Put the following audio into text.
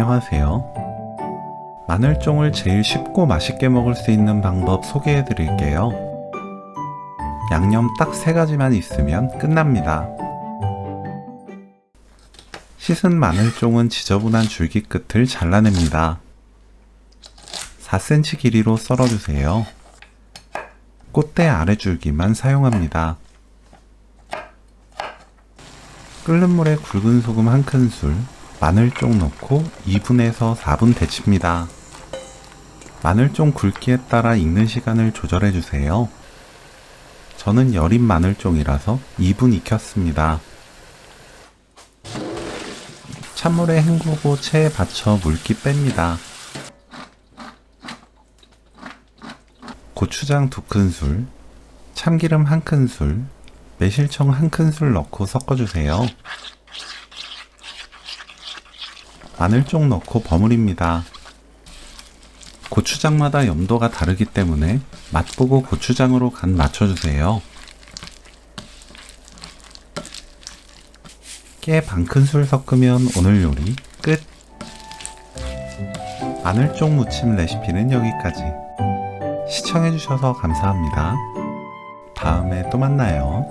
안녕하세요. 마늘종을 제일 쉽고 맛있게 먹을 수 있는 방법 소개해 드릴게요. 양념 딱 3가지만 있으면 끝납니다. 씻은 마늘종은 지저분한 줄기 끝을 잘라냅니다. 4cm 길이로 썰어주세요. 꽃대 아래줄기만 사용합니다. 끓는 물에 굵은 소금 1큰술, 마늘종 넣고 2분에서 4분 데칩니다. 마늘종 굵기에 따라 익는 시간을 조절해주세요. 저는 여린 마늘종이라서 2분 익혔습니다. 찬물에 헹구고 체에 받쳐 물기 뺍니다. 고추장 2큰술, 참기름 1큰술, 매실청 1큰술 넣고 섞어주세요. 마늘종 넣고 버무립니다. 고추장마다 염도가 다르기 때문에 맛보고 고추장으로 간 맞춰주세요. 깨 1큰술 섞으면 오늘 요리 끝! 마늘종 무침 레시피는 여기까지. 시청해주셔서 감사합니다. 다음에 또 만나요.